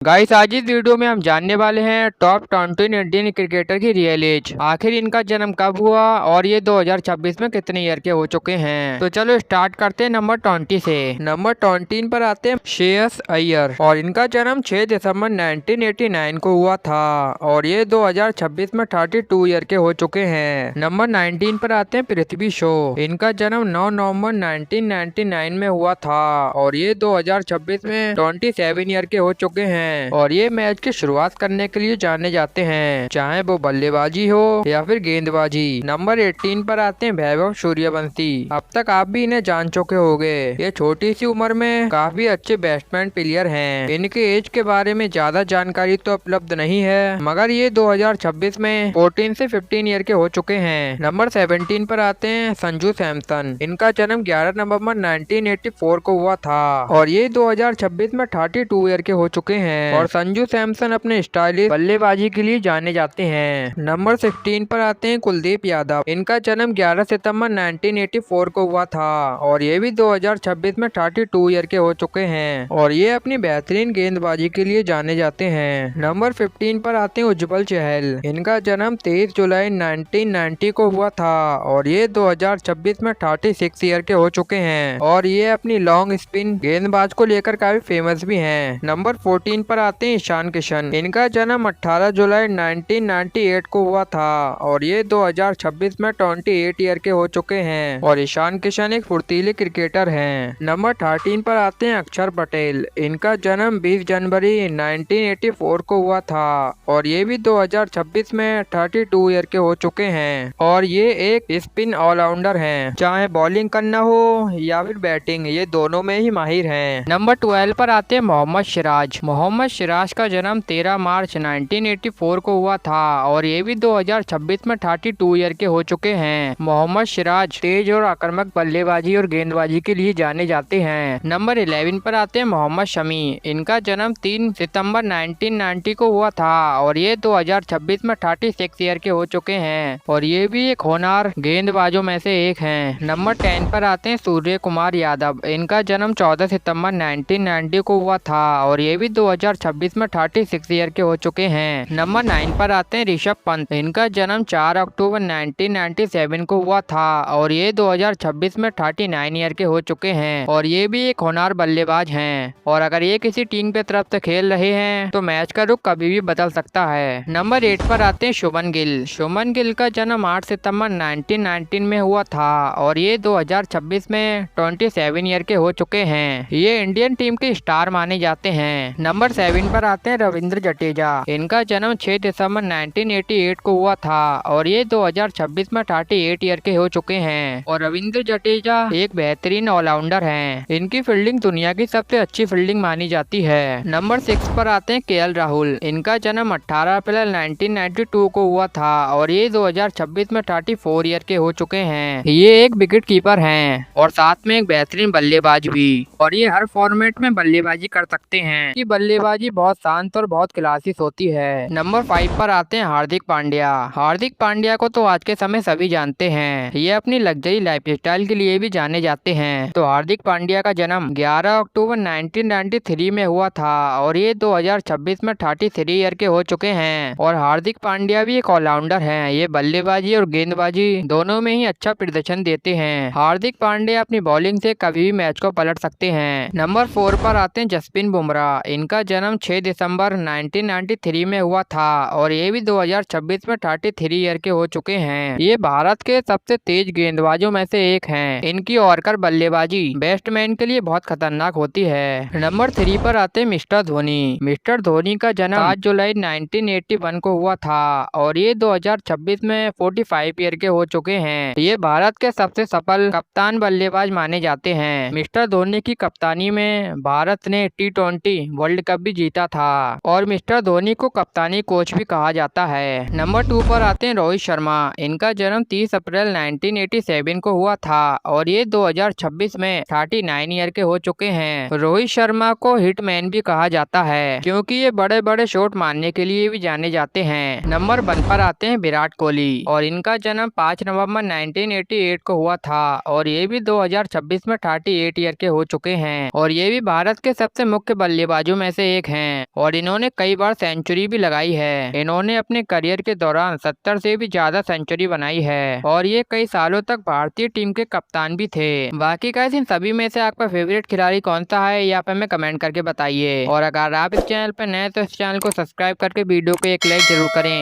Guys, आज इस video में हम जानने वाले हैं टॉप 20 इंडियन क्रिकेटर की रियल एज। आखिर इनका जन्म कब हुआ और ये 2026 में कितने ईयर के हो चुके हैं। तो चलो स्टार्ट करते हैं नंबर 20 से। नंबर 20 पर आते हैं श्रेयस अय्यर और इनका जन्म 6 दिसंबर 1989 को हुआ था और ये 2026 में 32 ईयर के हो चुके हैं। नंबर 19 पर आते हैं पृथ्वी शॉ। इनका जन्म 9 नवंबर 1999 में हुआ था और ये 2026 में 27 ईयर के हो चुके हैं और ये मैच की शुरुआत करने के लिए जाने जाते हैं, चाहे वो बल्लेबाजी हो या फिर गेंदबाजी। नंबर 18 पर आते हैं वैभव सूर्यवंशी। अब तक आप भी इन्हें जान चुके होंगे। ये छोटी सी उम्र में काफी अच्छे बैट्समैन प्लेयर हैं। इनके एज के बारे में ज्यादा जानकारी तो उपलब्ध नहीं है, मगर ये 2026 में 14 से 15 ईयर के हो चुके हैं। नंबर 17 पर आते हैं संजू सैमसन। इनका जन्म 11 नवंबर 1984 को हुआ था और ये 2026 में 32 ईयर के हो चुके हैं और संजू सैमसन अपने स्टाइलिश बल्लेबाजी के लिए जाने जाते हैं। नंबर 16 पर आते हैं कुलदीप यादव। इनका जन्म 11 सितंबर 1984 को हुआ था और ये भी 2026 में 32 ईयर के हो चुके हैं और ये अपनी बेहतरीन गेंदबाजी के लिए जाने जाते हैं। नंबर 15 पर आते हैं उज्जवल चहल। इनका जन्म 23 जुलाई 1990 को हुआ था और ये 2026 में 36 ईयर के हो चुके हैं और ये अपनी लॉन्ग स्पिन गेंदबाज को लेकर काफी फेमस भी हैं। नंबर 14 पर आते हैं ईशान किशन। इनका जन्म 18 जुलाई 1998 को हुआ था और ये 2026 में 28 ईयर के हो चुके हैं और ईशान किशन एक फुर्तीले क्रिकेटर हैं। नंबर 13 पर आते हैं अक्षर पटेल। इनका जन्म 20 जनवरी 1984 को हुआ था और ये भी 2026 में 32 ईयर के हो चुके हैं और ये एक स्पिन ऑलराउंडर हैं, चाहे बॉलिंग करना हो या फिर बैटिंग, ये दोनों में ही माहिर हैं। नंबर 12 पर आते हैं मोहम्मद सिराज। मोहम्मद सिराज का जन्म 13 मार्च 1984 को हुआ था और ये भी 2026 में 32 ईयर के हो चुके हैं। मोहम्मद सिराज तेज और आक्रामक बल्लेबाजी और गेंदबाजी के लिए जाने जाते हैं। नंबर 11 पर आते हैं मोहम्मद शमी। इनका जन्म 3 सितंबर 1990 को हुआ था और ये 2026 में 36 ईयर के हो चुके हैं और ये भी एक होनहार गेंदबाजों में से एक हैं। नंबर 10 पर आते हैं सूर्य कुमार यादव। इनका जन्म 14 सितंबर 1990 को हुआ था और ये भी 2026 में 36 ईयर के हो चुके हैं। नंबर 9 पर आते हैं ऋषभ पंत। इनका जन्म 4 अक्टूबर 1997 को हुआ था और ये 2026 में 39 ईयर के हो चुके हैं और ये भी एक होनहार बल्लेबाज हैं और अगर ये किसी टीम के तरफ से खेल रहे हैं तो मैच का रुख कभी भी बदल सकता है। नंबर 8 पर आते हैं शुभमन गिल। शुभमन गिल का जन्म 8 सितंबर 1919 में हुआ था और ये 2026 में 27 ईयर के हो चुके हैं। ये इंडियन टीम के स्टार माने जाते हैं। नंबर 7 पर आते हैं रविंद्र जडेजा। इनका जन्म 6 दिसंबर 1988 को हुआ था और ये 2026 में 38 ईयर के हो चुके हैं और रविंद्र जडेजा एक बेहतरीन ऑलराउंडर हैं। इनकी फील्डिंग दुनिया की सबसे अच्छी फील्डिंग मानी जाती है। नंबर 6 पर आते हैं केएल राहुल। इनका जन्म 18 अप्रैल 1992 को हुआ था और ये 2026 में 34 ईयर के हो चुके हैं। ये एक विकेट कीपर हैं और साथ में एक बेहतरीन बल्लेबाज भी और ये हर फॉर्मेट में बल्लेबाजी कर सकते हैं। की बल्लेबाजी बहुत शांत और बहुत क्लासिक होती है। नंबर 5 पर आते हैं हार्दिक पांड्या। हार्दिक पांड्या को तो आज के समय सभी जानते हैं। ये अपनी लग्जरी लाइफस्टाइल के लिए भी जाने जाते हैं। तो हार्दिक पांड्या का जन्म 11 अक्टूबर 1993 में हुआ था और ये 2026 में 33 ईयर के हो चुके हैं और हार्दिक पांड्या भी एक ऑलराउंडर हैं। ये बल्लेबाजी और गेंदबाजी दोनों में ही अच्छा प्रदर्शन देते हैं। हार्दिक पांड्या अपनी बॉलिंग से कभी भी मैच को पलट सकते हैं। नंबर 4 पर आते हैं जसप्रीत बुमराह। इनका जन्म 6 दिसंबर 1993 में हुआ था और ये भी 2026 में 33 ईयर के हो चुके हैं। ये भारत के सबसे तेज गेंदबाजों में से एक हैं। इनकी ऑर्कर बल्लेबाजी बैट्समैन के लिए बहुत खतरनाक होती है। नंबर 3 पर आते हैं मिस्टर धोनी। मिस्टर धोनी का जन्म 7 जुलाई 1981 को हुआ था और ये 2026 में 45 ईयर के हो चुके हैं। ये भारत के सबसे सफल कप्तान बल्लेबाज माने जाते हैं। मिस्टर धोनी की कप्तानी में भारत ने T20 वर्ल्ड कप भी जीता था और मिस्टर धोनी को कप्तानी कोच भी कहा जाता है। नंबर 2 पर आते हैं रोहित शर्मा। इनका जन्म 30 अप्रैल 1987 को हुआ था और ये 2026 में 39 ईयर के हो चुके हैं। रोहित शर्मा को हिटमैन भी कहा जाता है क्योंकि ये बड़े बड़े शॉट मारने के लिए भी जाने जाते हैं। नंबर 1 पर आते हैं विराट कोहली और इनका जन्म 5 नवंबर 1988 को हुआ था और ये भी 2026 में 38 ईयर के हो चुके हैं और ये भी भारत के सबसे मुख्य बल्लेबाजों में से एक हैं और इन्होंने कई बार सेंचुरी भी लगाई है। इन्होंने अपने करियर के दौरान 70 से भी ज्यादा सेंचुरी बनाई है और ये कई सालों तक भारतीय टीम के कप्तान भी थे। बाकी गाइस इन सभी में से आपका फेवरेट खिलाड़ी कौन सा है ये आप हमें कमेंट करके बताइए और अगर आप इस चैनल पर नए तो इस चैनल को सब्सक्राइब करके वीडियो को एक लाइक जरूर करें।